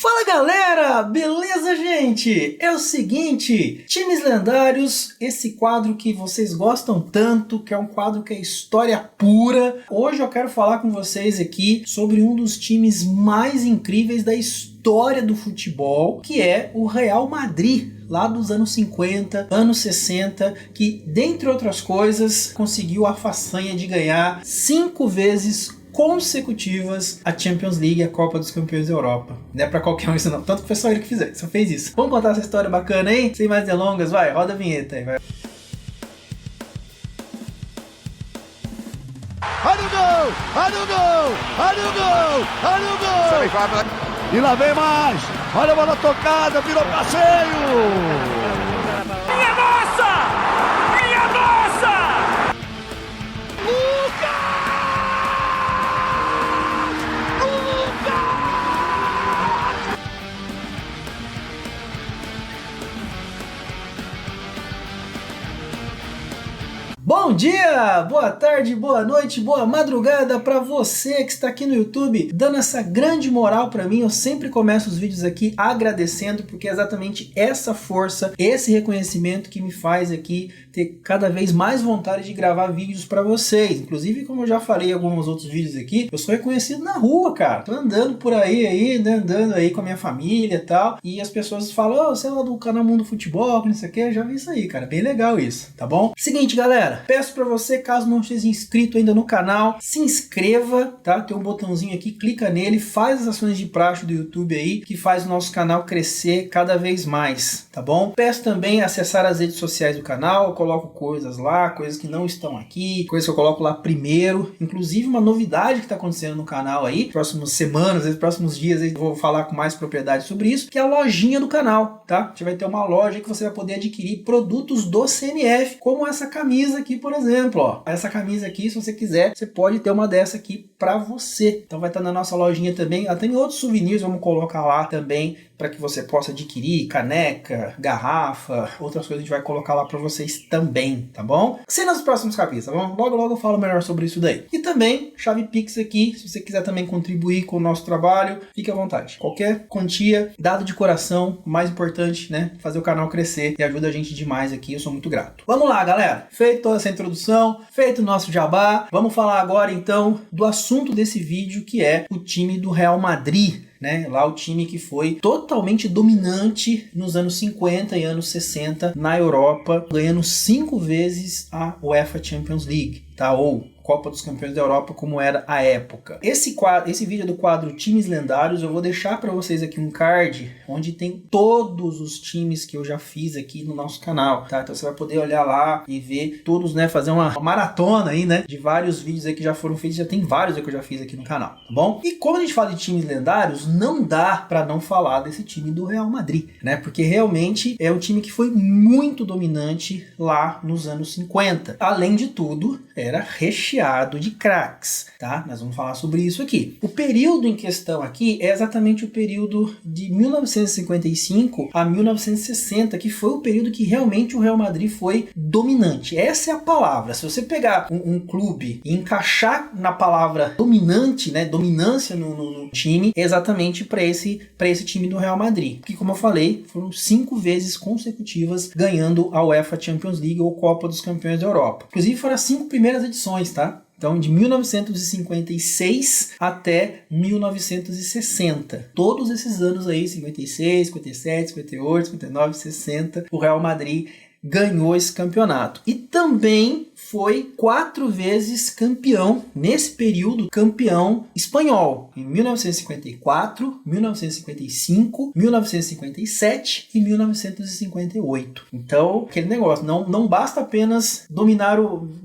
Fala galera, beleza gente? É o seguinte, times lendários, esse quadro que vocês gostam tanto, que é um quadro que é história pura. Hoje eu quero falar com vocês aqui sobre um dos times mais incríveis da história do futebol, que é o Real Madrid, lá dos anos 50, anos 60, que, dentre outras coisas, conseguiu a façanha de ganhar 5 vezes consecutivas a Champions League, a Copa dos Campeões da Europa. Não é pra qualquer um isso não, tanto que foi só ele que só fez isso. Vamos contar essa história bacana aí? Sem mais delongas, vai, roda a vinheta aí, vai. Olha o gol! Olha o gol! Olha o gol! Olha o gol! E lá vem mais! Olha a bola tocada, virou passeio! Minha nossa! Minha nossa! Lucas! Bom dia, boa tarde, boa noite, boa madrugada para você que está aqui no YouTube dando essa grande moral para mim. Eu sempre começo os vídeos aqui agradecendo, porque é exatamente essa força, esse reconhecimento que me faz aqui ter cada vez mais vontade de gravar vídeos para vocês. Inclusive, como eu já falei em alguns outros vídeos aqui, eu sou reconhecido na rua, cara. Tô andando por aí, né, andando aí com a minha família e tal, e as pessoas falam, você é lá do canal Mundo Futebol, que não sei o que, eu já vi isso aí, cara, bem legal isso, tá bom? Seguinte, galera, peço para você, caso não esteja inscrito ainda no canal, se inscreva, tá? Tem um botãozinho aqui, clica nele, faz as ações de praxe do YouTube aí, que faz o nosso canal crescer cada vez mais, tá bom? Peço também acessar as redes sociais do canal, eu coloco coisas lá, coisas que não estão aqui, coisas que eu coloco lá primeiro, inclusive uma novidade que está acontecendo no canal aí, próximas semanas, próximos dias aí, eu vou falar com mais propriedade sobre isso, que é a lojinha do canal, tá? A gente vai ter uma loja que você vai poder adquirir produtos do CMF, como essa camisa aqui, por exemplo, ó. Essa camisa aqui, se você quiser, você pode ter uma dessa aqui para você. Então vai estar na nossa lojinha também. Ela tem outros souvenirs, vamos colocar lá também para que você possa adquirir, caneca, garrafa, outras coisas a gente vai colocar lá para vocês também, tá bom? Cenas dos próximos capítulos, tá bom? Logo logo eu falo melhor sobre isso daí. E também, chave Pix aqui, se você quiser também contribuir com o nosso trabalho, fique à vontade. Qualquer quantia, dado de coração, o mais importante, né? Fazer o canal crescer e ajuda a gente demais aqui, eu sou muito grato. Vamos lá, galera. Feito toda essa introdução, feito o nosso jabá, vamos falar agora então do assunto desse vídeo, que é o time do Real Madrid. Né? Lá o time que foi totalmente dominante nos anos 50 e anos 60 na Europa, ganhando 5 vezes a UEFA Champions League, tá? Ou Copa dos Campeões da Europa, como era a época. Esse vídeo do quadro Times Lendários, eu vou deixar para vocês aqui um card onde tem todos os times que eu já fiz aqui no nosso canal, tá? Então você vai poder olhar lá e ver todos, né? Fazer uma maratona aí, né? De vários vídeos aí que já foram feitos, já tem vários aí que eu já fiz aqui no canal, tá bom? E quando a gente fala de times lendários, não dá para não falar desse time do Real Madrid, né? Porque realmente é um time que foi muito dominante lá nos anos 50. Além de tudo, era recheado de craques, tá? Nós vamos falar sobre isso aqui. O período em questão aqui é exatamente o período de 1955 a 1960, que foi o período que realmente o Real Madrid foi dominante. Essa é a palavra. Se você pegar um clube e encaixar na palavra dominante, né, dominância no time, é exatamente para esse time do Real Madrid. Que, como eu falei, foram 5 vezes consecutivas ganhando a UEFA Champions League ou Copa dos Campeões da Europa. Inclusive foram as 5 primeiras edições, tá? Então, de 1956 até 1960. Todos esses anos aí, 56, 57, 58, 59, 60, o Real Madrid ganhou esse campeonato. E também foi 4 vezes campeão, nesse período, campeão espanhol. Em 1954, 1955, 1957 e 1958. Então, aquele negócio, não basta apenas dominar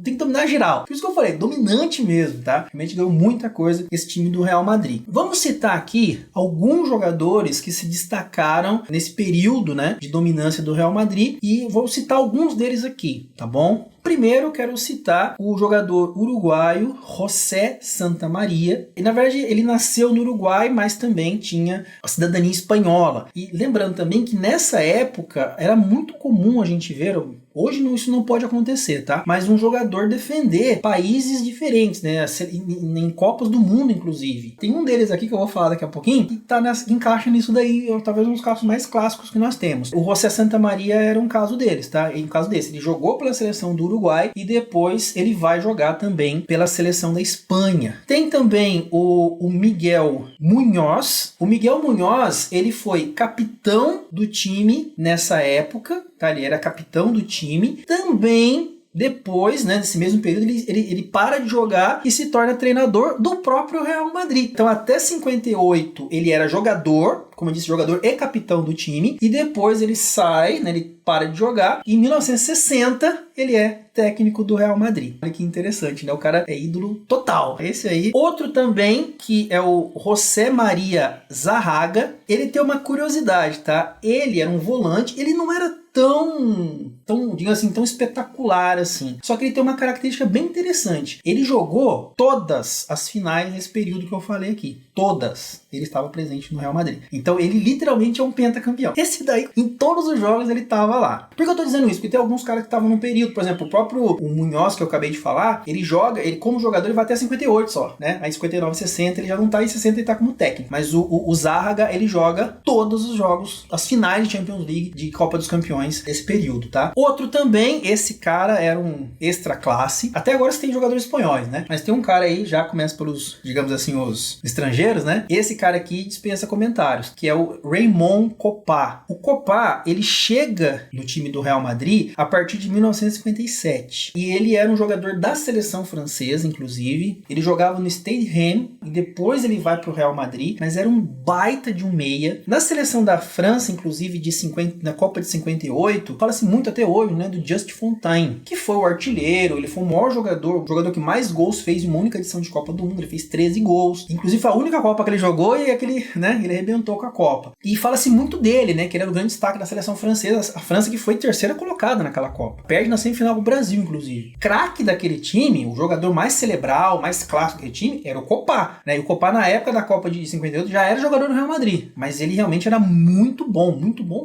tem que dominar geral. Por isso que eu falei, dominante mesmo, tá? Realmente ganhou muita coisa esse time do Real Madrid. Vamos citar aqui alguns jogadores que se destacaram nesse período, né, de dominância do Real Madrid, e vou citar alguns deles aqui, tá bom? Primeiro eu quero citar o jogador uruguaio José Santamaría. E na verdade ele nasceu no Uruguai, mas também tinha a cidadania espanhola. E lembrando também que nessa época era muito comum a gente ver, Hoje isso não pode acontecer, tá? Mas um jogador defender países diferentes, né? Em Copas do Mundo, inclusive. Tem um deles aqui que eu vou falar daqui a pouquinho, que encaixa nisso daí, talvez um dos casos mais clássicos que nós temos. O José Santamaria era um caso deles, tá? Um caso desse. Ele jogou pela seleção do Uruguai e depois ele vai jogar também pela seleção da Espanha. Tem também o Miguel Munhoz. O Miguel Munhoz, ele foi capitão do time nessa época, tá? Ele era capitão do time. Também depois, né, nesse mesmo período, ele para de jogar e se torna treinador do próprio Real Madrid. Então até 58 ele era jogador, como eu disse, jogador e capitão do time, e depois ele sai, né, ele para de jogar, e em 1960 ele é técnico do Real Madrid. Olha que interessante, né? O cara é ídolo total. Esse aí. Outro também, que é o José Maria Zarraga, ele tem uma curiosidade, tá? Ele era um volante, ele não era tão, digamos assim, tão espetacular assim. Só que ele tem uma característica bem interessante. Ele jogou todas as finais nesse período que eu falei aqui. Todas. Ele estava presente no Real Madrid. Então ele literalmente é um pentacampeão. Esse daí, em todos os jogos ele estava lá. Por que eu tô dizendo isso? Porque tem alguns caras que estavam no período. Por exemplo, o próprio Munhoz, que eu acabei de falar, ele como jogador, ele vai até 58 só, né? Aí 59, 60, ele já não tá em 60, ele tá como técnico. Mas o Zarraga, ele joga todos os jogos, as finais de Champions League, de Copa dos Campeões, desse período, tá? Outro também, esse cara era um extra classe. Até agora você tem jogadores espanhóis, né? Mas tem um cara aí, já começa pelos, digamos assim, os estrangeiros, né? Esse cara aqui dispensa comentários, que é o Raymond Kopa. O Kopa, ele chega no time do Real Madrid a partir de 1957. E ele era um jogador da seleção francesa, inclusive. Ele jogava no Stade Rennes e depois ele vai pro Real Madrid, mas era um baita de um meia. Na seleção da França, inclusive, na Copa de 58, fala-se muito até hoje, né, do Just Fontaine, que foi o artilheiro, ele foi o maior jogador, o jogador que mais gols fez em uma única edição de Copa do Mundo, ele fez 13 gols. Inclusive, foi a única Copa que ele jogou e aquele, né, ele arrebentou com a Copa. E fala-se muito dele, né, que ele era o grande destaque da seleção francesa, a França que foi terceira colocada naquela Copa. Perde na semifinal pro Brasil, inclusive. Craque daquele time, o jogador mais cerebral, mais clássico daquele time, era o Kopa, né, e o Kopa na época da Copa de 58 já era jogador do Real Madrid, mas ele realmente era muito bom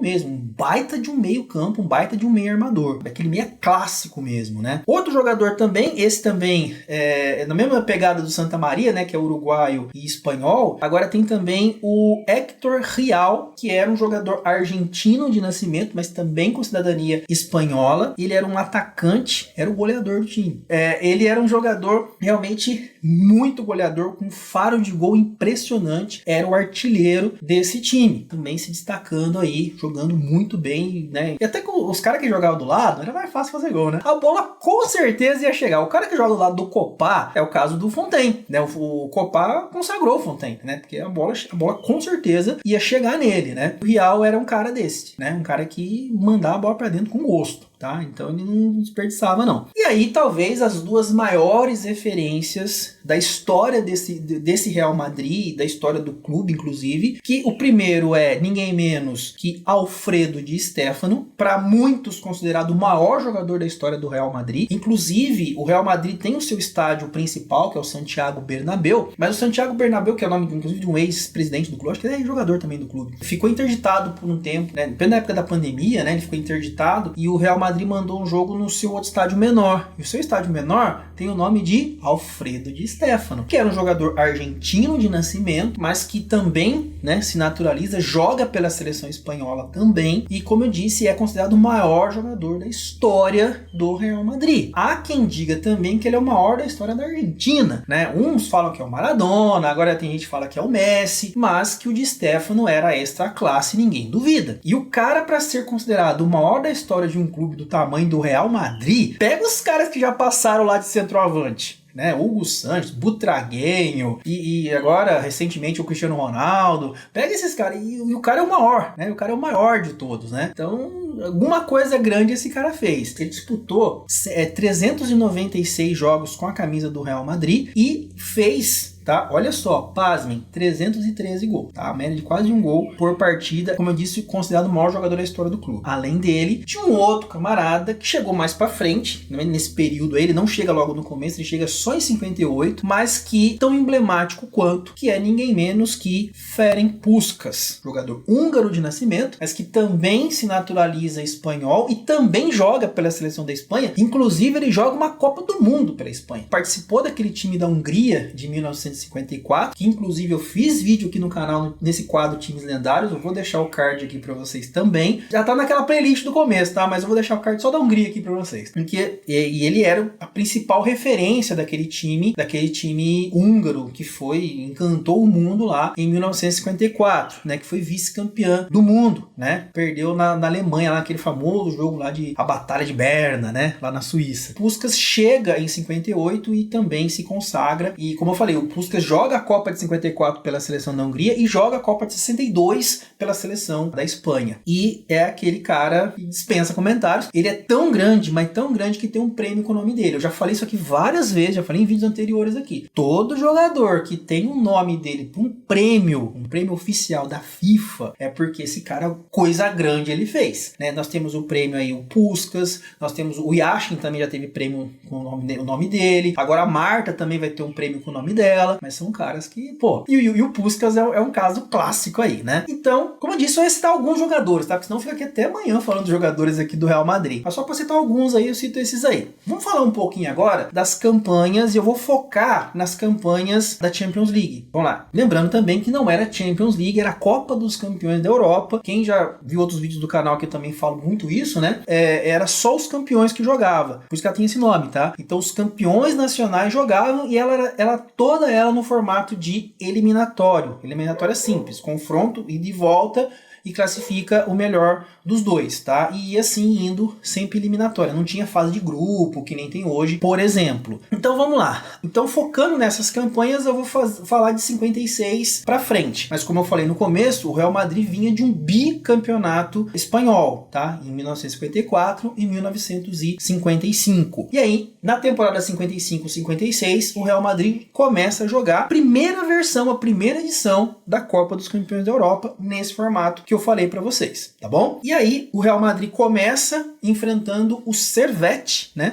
mesmo, um baita de um meio campo, um baita de um meio armador, aquele meio clássico mesmo, né. Outro jogador também, esse também é na mesma pegada do Santamaria, né, que é uruguaio e espanhol. Agora tem também o Héctor Rial, que era um jogador argentino de nascimento, mas também com cidadania espanhola. Ele era um atacante, era o goleador do time. Ele era um jogador realmente muito goleador, com um faro de gol impressionante, era o artilheiro desse time, também se destacando aí, jogando muito bem, né, e até com os caras que jogavam do lado, era mais fácil fazer gol, né, a bola com certeza ia chegar. O cara que joga do lado do Kopa é o caso do Fontaine, né, o Kopa consagrou o Fontaine, né, porque a bola com certeza ia chegar nele, né, o Rial era um cara desse, né, um cara que mandava a bola pra dentro com gosto, tá? Então ele não desperdiçava, não. E aí, talvez as duas maiores referências da história desse Real Madrid, da história do clube, inclusive, que o primeiro é ninguém menos que Alfredo Di Stéfano, para muitos considerado o maior jogador da história do Real Madrid. Inclusive, o Real Madrid tem o seu estádio principal, que é o Santiago Bernabéu, mas o Santiago Bernabéu, que é o nome, inclusive, de um ex-presidente do clube, acho que ele é jogador também do clube, ficou interditado por um tempo, né? Na época da pandemia, né? Ele ficou interditado e o Real Madrid mandou um jogo no seu outro estádio menor. E o seu estádio menor tem o nome de Alfredo Di Stéfano, que era um jogador argentino de nascimento, mas que também, né, se naturaliza, joga pela seleção espanhola também, e como eu disse, é considerado o maior jogador da história do Real Madrid. Há quem diga também que ele é o maior da história da Argentina, né? Uns falam que é o Maradona, agora tem gente que fala que é o Messi, mas que o Di Stéfano era extra classe, ninguém duvida. E o cara, para ser considerado o maior da história de um clube do tamanho do Real Madrid, pega os caras que já passaram lá de centroavante, né? Hugo Sanches, Butragueño e agora recentemente o Cristiano Ronaldo. Pega esses caras e o cara é o maior, né? O cara é o maior de todos, né? Então, alguma coisa grande esse cara fez. Ele disputou 396 jogos com a camisa do Real Madrid e fez tá? Olha só, pasmem, 313 gols, tá? A média de quase um gol por partida, como eu disse, considerado o maior jogador da história do clube. Além dele, tinha um outro camarada que chegou mais pra frente, nesse período aí, ele não chega logo no começo, ele chega só em 58, mas que tão emblemático quanto, que é ninguém menos que Ferenc Puskás, jogador húngaro de nascimento, mas que também se naturaliza espanhol e também joga pela seleção da Espanha. Inclusive, ele joga uma Copa do Mundo pela Espanha. Participou daquele time da Hungria de 1954, que inclusive eu fiz vídeo aqui no canal nesse quadro Times Lendários. Eu vou deixar o card aqui pra vocês também. Já tá naquela playlist do começo, tá? Mas eu vou deixar o card só da Hungria aqui pra vocês. Porque ele era a principal referência daquele time húngaro que encantou o mundo lá em 1954, né? Que foi vice-campeão do mundo, né? Perdeu na Alemanha, lá naquele famoso jogo lá a Batalha de Berna, né? Lá na Suíça. Puskás chega em 58 e também se consagra. E como eu falei, o Puskás joga a Copa de 54 pela seleção da Hungria e joga a Copa de 62 pela seleção da Espanha. E é aquele cara que dispensa comentários. Ele é tão grande, mas tão grande que tem um prêmio com o nome dele. Eu já falei isso aqui várias vezes, já falei em vídeos anteriores aqui. Todo jogador que tem um nome dele, um prêmio oficial da FIFA, é porque esse cara, coisa grande ele fez, né? Nós temos o prêmio aí, o Puskás, nós temos o Yashin também já teve prêmio com o nome dele, agora a Marta também vai ter um prêmio com o nome dela, mas são caras que, pô, e o Puskás é um caso clássico aí, né? Então, como eu disse, eu ia citar alguns jogadores, tá? Porque senão fica aqui até amanhã falando de jogadores aqui do Real Madrid, mas só pra citar alguns aí, eu cito esses aí. Vamos falar um pouquinho agora das campanhas, e eu vou focar nas campanhas da Champions League. Vamos lá. Lembrando também que não era Champions League, era a Copa dos Campeões da Europa. Quem já viu outros vídeos do canal que eu também falo muito isso, né? Era só os campeões que jogava. Por isso que ela tinha esse nome, tá? Então os campeões nacionais jogavam e toda ela no formato de eliminatório. Eliminatória simples, confronto e de volta, e classifica o melhor dos dois, tá? E assim indo sempre eliminatória. Não tinha fase de grupo, que nem tem hoje, por exemplo. Então vamos lá. Então focando nessas campanhas, eu vou falar de 56 pra frente. Mas como eu falei no começo, o Real Madrid vinha de um bicampeonato espanhol, tá? Em 1954 e 1955. E aí, na temporada 55-56, o Real Madrid começa a jogar a primeira edição da Copa dos Campeões da Europa nesse formato que eu falei pra vocês, tá bom? E aí, o Real Madrid começa enfrentando o Servette, né?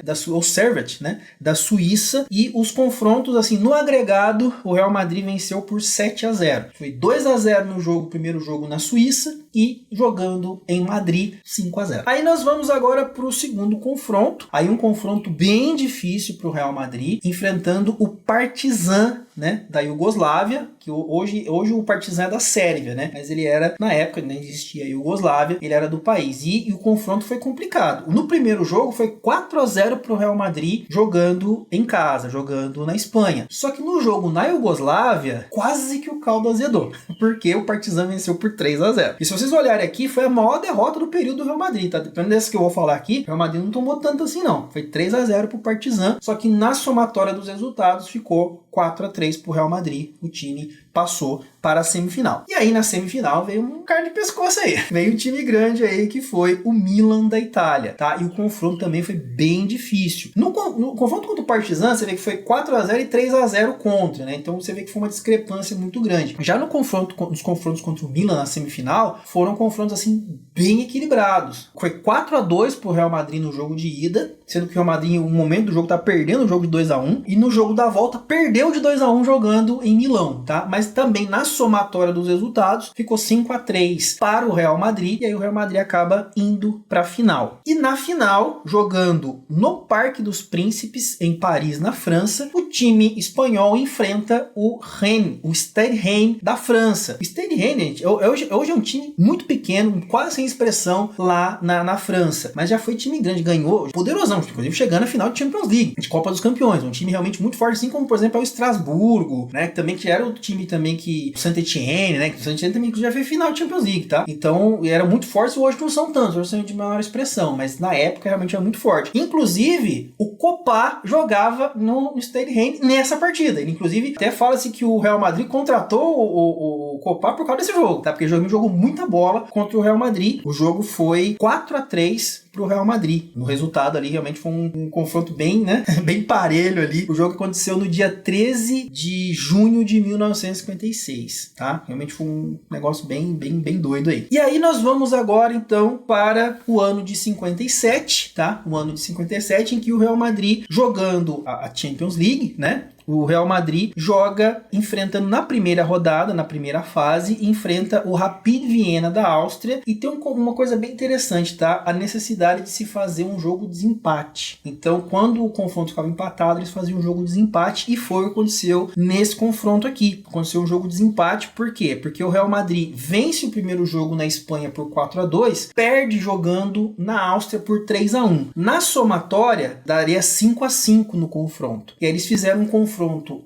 Da Suíça, e os confrontos, assim, no agregado, o Real Madrid venceu por 7-0. Foi 2-0 no primeiro jogo na Suíça, e jogando em Madrid 5-0. Aí nós vamos agora pro segundo confronto, aí um confronto bem difícil pro Real Madrid, enfrentando o Partizan, né, da Iugoslávia, que hoje o Partizan é da Sérvia, né, mas ele era, na época, nem existia a Iugoslávia, ele era do país, e o confronto foi complicado. No primeiro jogo foi 4-0 pro Real Madrid, jogando em casa, jogando na Espanha. Só que no jogo na Iugoslávia, quase que o caldo azedou, porque o Partizan venceu por 3-0. E se vocês olharem aqui, foi a maior derrota do período do Real Madrid, tá? Dependendo dessa que eu vou falar aqui, o Real Madrid não tomou tanto assim não, foi 3-0 pro Partizan, só que na somatória dos resultados ficou 4-3 pro Real Madrid, o time passou para a semifinal. E aí na semifinal veio um cara de pescoço aí, veio um time grande aí que foi o Milan da Itália, tá? E o confronto também foi bem difícil. No confronto contra o Partizan, você vê que foi 4-0 e 3-0 contra, né? Então você vê que foi uma discrepância muito grande. Já nos confrontos contra o Milan na semifinal, foram confrontos assim bem equilibrados. Foi 4-2 pro Real Madrid no jogo de ida, sendo que o Real Madrid, no momento do jogo, tá perdendo o jogo de 2-1, e no jogo da volta perdeu de 2-1 jogando em Milão, tá? Mas também na somatória dos resultados ficou 5-3 para o Real Madrid, e aí o Real Madrid acaba indo para a final. E na final, jogando no Parque dos Príncipes, em Paris, na França, o time espanhol enfrenta o Rennes, o Stade Rennes da França. O Stade Rennes, gente, hoje é um time muito pequeno, quase sem expressão lá na França, mas já foi time grande, ganhou, poderosão, inclusive chegando à final de Champions League, de Copa dos Campeões, um time realmente muito forte, assim como, por exemplo, é o Estrasburgo, né, que era o time também que o Saint-Étienne, né, que o Saint-Étienne também já fez final de Champions League, tá? Então, era muito forte, hoje não são tantos, hoje são de menor expressão, mas na época realmente era muito forte. Inclusive, o Copa jogava no Stade Rennes nessa partida. Ele, inclusive, até fala-se que o Real Madrid contratou o Copa por causa desse jogo, tá? Porque o jogo jogou muita bola contra o Real Madrid. O jogo foi 4-3 pro Real Madrid. No resultado ali, realmente foi um confronto bem, né, bem parelho ali. O jogo aconteceu no dia 13 de junho de 1956, tá? Realmente foi um negócio bem doido aí. E aí nós vamos agora, então, para o ano de 57, tá? O ano de 57 em que o Real Madrid, jogando a Champions League, né? O Real Madrid joga enfrentando na primeira rodada, na primeira fase, enfrenta o Rapid Viena da Áustria, e tem uma coisa bem interessante, tá? A necessidade de se fazer um jogo de desempate. Então, quando o confronto ficava empatado, eles faziam um jogo de desempate, e foi o que aconteceu nesse confronto aqui. Aconteceu um jogo de desempate, por quê? Porque o Real Madrid vence o primeiro jogo na Espanha por 4-2, perde jogando na Áustria por 3-1. Na somatória, daria 5-5 no confronto. E aí eles fizeram um confronto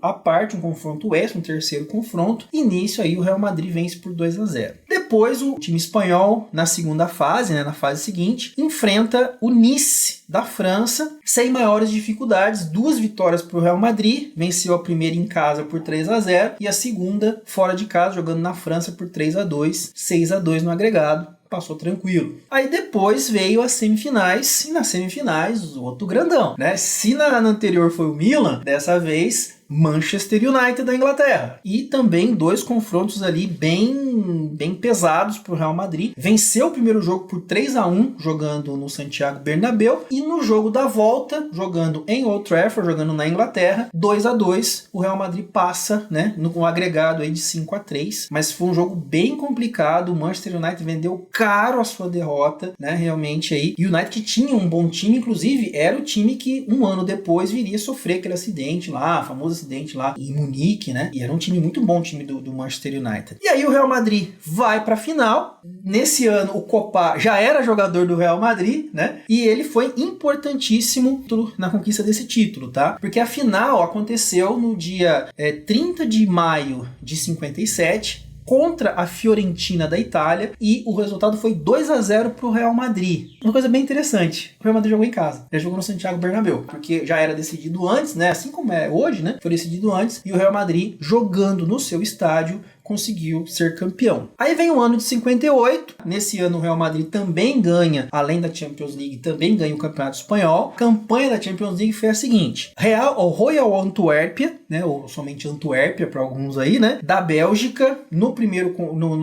à parte, um confronto extra, um terceiro confronto, e nisso aí o Real Madrid vence por 2-0. Depois o time espanhol, na segunda fase, né, na fase seguinte, enfrenta o Nice da França, sem maiores dificuldades, 2 vitórias para o Real Madrid, venceu a primeira em casa por 3-0 e a segunda fora de casa, jogando na França por 3-2, 6-2 no agregado. Passou tranquilo. Aí depois veio as semifinais, e nas semifinais o outro grandão, né? Se na anterior foi o Milan, dessa vez Manchester United da Inglaterra. E também 2 confrontos ali bem pesados para o Real Madrid. Venceu o primeiro jogo por 3-1, jogando no Santiago Bernabéu, e no jogo da volta, jogando em Old Trafford, jogando na Inglaterra, 2-2, o Real Madrid passa, né, no agregado aí de 5-3, mas foi um jogo bem complicado. O Manchester United vendeu caro a sua derrota, né, realmente aí. E o United, que tinha um bom time, inclusive, era o time que um ano depois viria sofrer aquele acidente lá, famoso acidente lá em Munique, né? E era um time muito bom, o time do Manchester United. E aí o Real Madrid vai pra final. Nesse ano o Copa já era jogador do Real Madrid, né? E ele foi importantíssimo na conquista desse título, tá? Porque a final aconteceu no dia 30 de maio de 57, contra a Fiorentina da Itália, e o resultado foi 2-0 para o Real Madrid. Uma coisa bem interessante, o Real Madrid jogou em casa, ele jogou no Santiago Bernabéu, porque já era decidido antes, né? Assim como é hoje, né? Foi decidido antes, e o Real Madrid, jogando no seu estádio, conseguiu ser campeão. Aí vem o ano de 58, nesse ano o Real Madrid também ganha, além da Champions League, também ganha o Campeonato Espanhol. A campanha da Champions League foi a seguinte: Royal Antuérpia, né, ou somente Antuérpia para alguns aí, né, da Bélgica,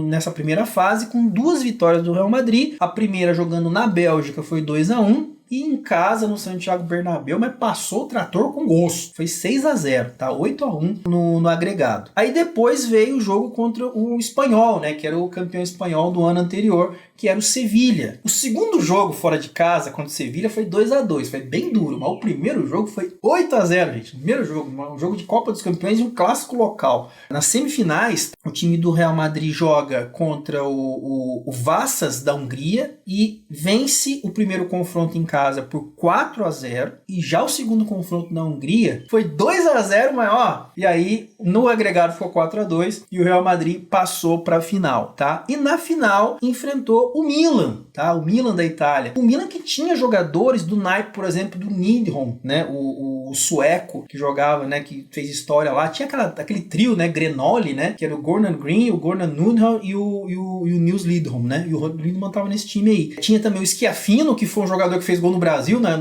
nessa primeira fase, com 2 vitórias do Real Madrid. A primeira jogando na Bélgica foi 2-1, e em casa no Santiago Bernabéu, mas passou o trator com gosto. Foi 6-0, tá? 8-1 no agregado. Aí depois veio o jogo contra o Espanhol, né? Que era o campeão espanhol do ano anterior, que era o Sevilha. O segundo jogo fora de casa contra o Sevilha foi 2-2, foi bem duro, mas o primeiro jogo foi 8-0, gente. O primeiro jogo, um jogo de Copa dos Campeões e um clássico local. Nas semifinais, o time do Real Madrid joga contra o Vasas da Hungria e vence o primeiro confronto em casa por 4-0, e já o segundo confronto na Hungria foi 2-0, mas ó, e aí no agregado ficou 4-2 e o Real Madrid passou para a final, tá? E na final enfrentou o Milan, tá? O Milan da Itália. O Milan que tinha jogadores do naipe, por exemplo, do Lindholm, né? O sueco que jogava, né? Que fez história lá. Tinha aquele trio, né? Grenoli, né? Que era o Gordon Green, o Gordon Nunham e o Nils Lidholm, né? E o Lidholm tava nesse time aí. Tinha também o Schiaffino, que foi um jogador que fez gol no Brasil, né?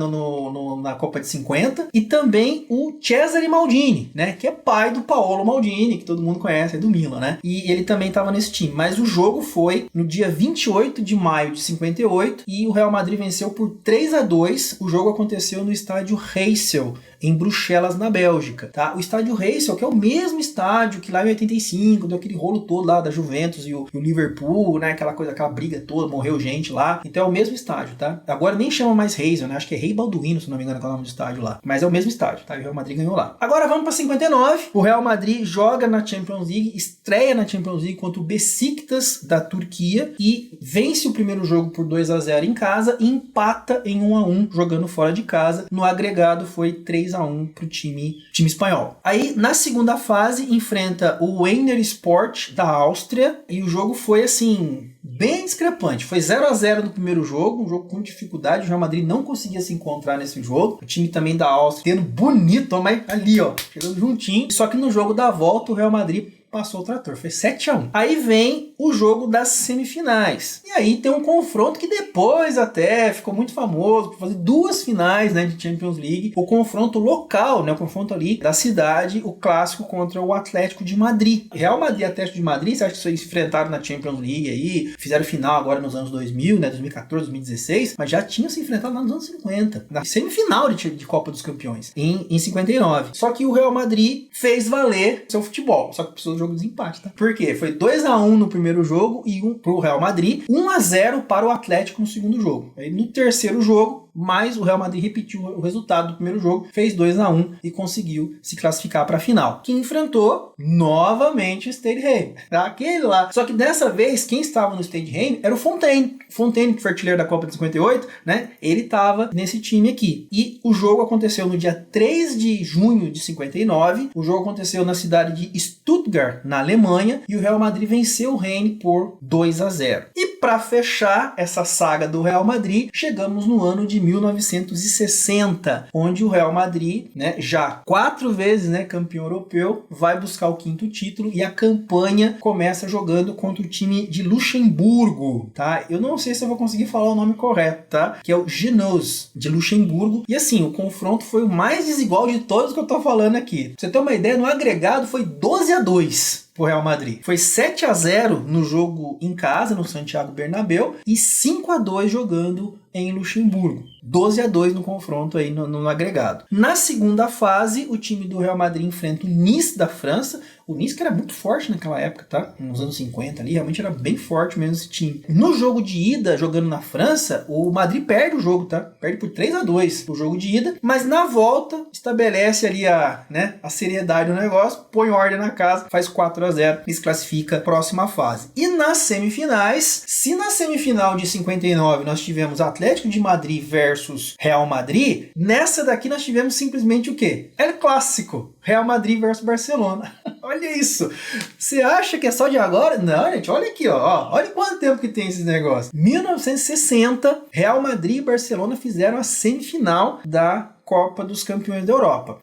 Na Copa de 50. E também o Cesare Maldini, né? Que é pai do Paolo Maldini, que todo mundo conhece, é do Milan, né? E ele também tava nesse time. Mas o jogo foi no dia 28 de maio de 58 e o Real Madrid venceu por 3-2. O jogo aconteceu no estádio Heysel, em Bruxelas, na Bélgica, tá? O estádio Heysel, que é o mesmo estádio que lá em 85, deu aquele rolo todo lá da Juventus e o Liverpool, né? Aquela briga toda, morreu gente lá. Então é o mesmo estádio, tá? Agora nem chama mais Heysel, né? Acho que é Rei Balduino, se não me engano, que é o nome do estádio lá. Mas é o mesmo estádio, tá? E o Real Madrid ganhou lá. Agora vamos para 59. O Real Madrid joga na Champions League, estreia na Champions League contra o Besiktas da Turquia e vence o primeiro jogo por 2-0 em casa e empata em 1-1 jogando fora de casa. No agregado foi 3-1 pro time espanhol. Aí na segunda fase enfrenta o Wiener Sport da Áustria e o jogo foi assim bem discrepante. Foi 0-0 no primeiro jogo, um jogo com dificuldade. O Real Madrid não conseguia se encontrar nesse jogo. O time também da Áustria tendo bonito, mas ali ó, chegando juntinho. Só que no jogo da volta o Real Madrid passou o trator, foi 7-1. Aí vem o jogo das semifinais. E aí tem um confronto que depois até ficou muito famoso por fazer 2 finais, né, de Champions League. O confronto local, né, o confronto ali da cidade, o clássico contra o Atlético de Madrid. Real Madrid e Atlético de Madrid, você acha que vocês se enfrentaram na Champions League aí, fizeram final agora nos anos 2000, né, 2014, 2016, mas já tinham se enfrentado lá nos anos 50, na semifinal de Copa dos Campeões, em 59. Só que o Real Madrid fez valer seu futebol, só que precisou do jogo de desempate, tá? Por quê? Foi 2-1 no primeiro jogo e 1 pro Real Madrid, 1-0 para o Atlético no segundo jogo. Aí no terceiro jogo, mas o Real Madrid repetiu o resultado do primeiro jogo, fez 2-1 e conseguiu se classificar para a final, que enfrentou novamente o Stade, aquele lá. Só que dessa vez, quem estava no Stade era o Fontaine, que foi artilheiro da Copa de 58, né? Ele estava nesse time aqui. E o jogo aconteceu no dia 3 de junho de 59, o jogo aconteceu na cidade de Stuttgart, na Alemanha, e o Real Madrid venceu o Rennes por 2-0. E para fechar essa saga do Real Madrid, chegamos no ano de 1960, onde o Real Madrid, né, já 4 vezes, né, campeão europeu, vai buscar o 5º título e a campanha começa jogando contra o time de Luxemburgo, tá? Eu não sei se eu vou conseguir falar o nome correto, tá? Que é o Genoa de Luxemburgo. E assim, o confronto foi o mais desigual de todos que eu tô falando aqui. Pra você ter uma ideia, no agregado foi 12-2 pro Real Madrid. Foi 7-0 no jogo em casa, no Santiago Bernabéu, e 5-2 jogando em Luxemburgo. 12-2 no confronto aí no agregado. Na segunda fase, o time do Real Madrid enfrenta o Nice da França. O Nice que era muito forte naquela época, tá? Nos anos 50 ali, realmente era bem forte mesmo esse time. No jogo de ida, jogando na França, o Madrid perde o jogo, tá? Perde por 3-2 o jogo de ida, mas na volta estabelece ali a seriedade do negócio, põe ordem na casa, faz 4-0 e se classifica próxima fase. E nas semifinais, se na semifinal de 59 nós tivemos Atlético de Madrid versus Real Madrid, nessa daqui nós tivemos simplesmente o quê? El Clássico, Real Madrid versus Barcelona. Olha isso. Você acha que é só de agora? Não, gente, olha aqui, ó. Olha quanto tempo que tem esses negócios. 1960, Real Madrid e Barcelona fizeram a semifinal da Copa dos Campeões da Europa.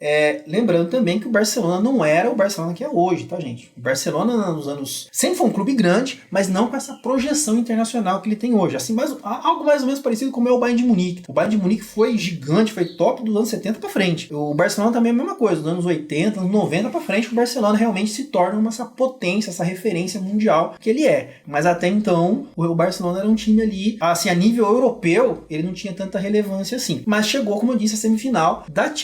Lembrando também que o Barcelona não era o Barcelona que é hoje, tá, gente? O Barcelona nos anos... sempre foi um clube grande, mas não com essa projeção internacional que ele tem hoje. Assim, algo mais ou menos parecido com o Bayern de Munique. O Bayern de Munique foi gigante, foi top dos anos 70 pra frente. O Barcelona também é a mesma coisa, dos anos 80, anos 90 pra frente, o Barcelona realmente se torna essa potência, essa referência mundial que ele é. Mas até então, o Barcelona era um time ali, assim, a nível europeu, ele não tinha tanta relevância assim. Mas chegou, como eu disse, a semifinal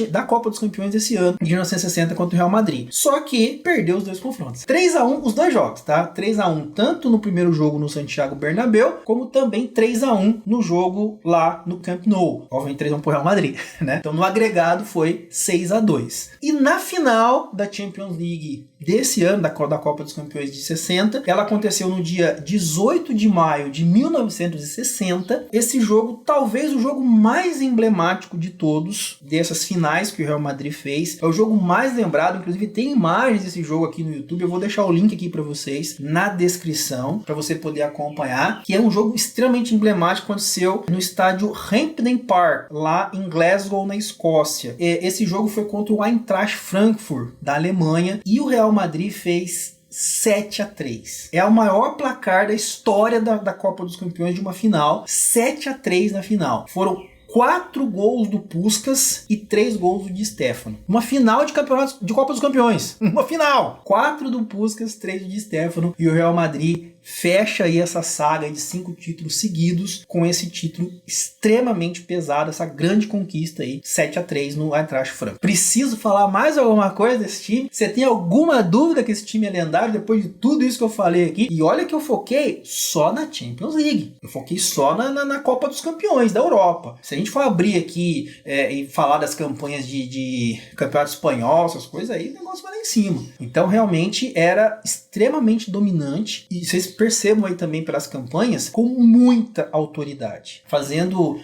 da Copa dos Campeões desse ano, de 1960, contra o Real Madrid. Só que perdeu os 2 confrontos. 3-1 os 2 jogos, tá? 3-1 tanto no primeiro jogo no Santiago Bernabéu, como também 3-1 no jogo lá no Camp Nou. Obviamente 3-1 pro Real Madrid, né? Então no agregado foi 6-2. E na final da Champions League desse ano, da Copa dos Campeões de 60, ela aconteceu no dia 18 de maio de 1960. Esse jogo, talvez o jogo mais emblemático de todos, dessas finais que o Real Madrid fez, é o jogo mais lembrado, inclusive tem imagens desse jogo aqui no YouTube, eu vou deixar o link aqui para vocês na descrição, para você poder acompanhar, que é um jogo extremamente emblemático, aconteceu no estádio Hampden Park, lá em Glasgow, na Escócia. Esse jogo foi contra o Eintracht Frankfurt, da Alemanha, e o Real Madrid fez 7-3. É o maior placar da história da Copa dos Campeões de uma final. 7-3 na final. Foram 4 gols do Puskás e 3 gols do Di Stefano. Uma final de campeonato de Copa dos Campeões. Uma final! 4 do Puskás, 3 do Di Stefano. E o Real Madrid fecha aí essa saga de 5 títulos seguidos com esse título extremamente pesado, essa grande conquista aí, 7-3 no Eintracht Frankfurt. Preciso falar mais alguma coisa desse time? Você tem alguma dúvida que esse time é lendário depois de tudo isso que eu falei aqui? E olha que eu foquei só na Champions League. Eu foquei só na Copa dos Campeões da Europa. Se a gente for abrir aqui e falar das campanhas de campeonato espanhol, essas coisas aí, o negócio vai lá em cima. Então realmente era extremamente dominante e vocês percebam aí também pelas campanhas com muita autoridade, fazendo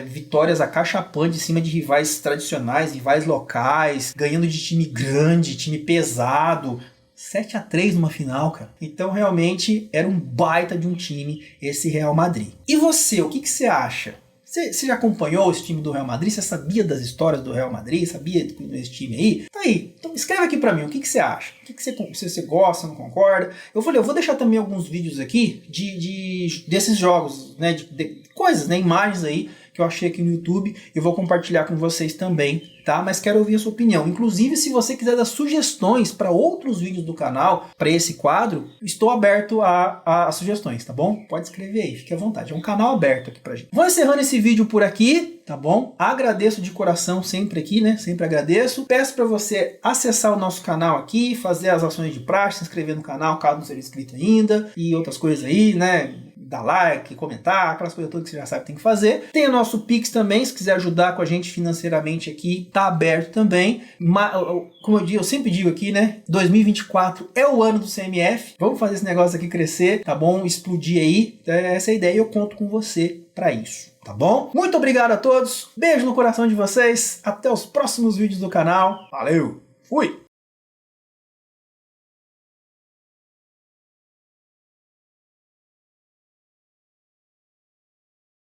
vitórias acachapantes em cima de rivais tradicionais, rivais locais, ganhando de time grande, time pesado. 7-3 numa final, cara. Então realmente era um baita de um time esse Real Madrid. E você, o que você acha? Você já acompanhou esse time do Real Madrid? Você sabia das histórias do Real Madrid? Sabia desse time aí? Tá aí. Então escreve aqui pra mim, o que você acha? O que você gosta, não concorda? Eu vou deixar também alguns vídeos aqui desses jogos, né? De coisas, né? Imagens aí que eu achei aqui no YouTube. Eu vou compartilhar com vocês também, tá? Mas quero ouvir a sua opinião. Inclusive, se você quiser dar sugestões para outros vídeos do canal, para esse quadro, estou aberto a sugestões, tá bom? Pode escrever aí, fique à vontade. É um canal aberto aqui pra gente. Vou encerrando esse vídeo por aqui, tá bom? Agradeço de coração sempre aqui, né? Sempre agradeço. Peço para você acessar o nosso canal aqui, fazer as ações de praxe, se inscrever no canal caso não seja inscrito ainda e outras coisas aí, né? Dar like, comentar, aquelas coisas todas que você já sabe que tem que fazer. Tem o nosso Pix também, se quiser ajudar com a gente financeiramente aqui, tá aberto também. Como eu sempre digo aqui, né? 2024 é o ano do CMF. Vamos fazer esse negócio aqui crescer, tá bom? Explodir aí. Essa é a ideia e eu conto com você para isso, tá bom? Muito obrigado a todos. Beijo no coração de vocês. Até os próximos vídeos do canal. Valeu! Fui!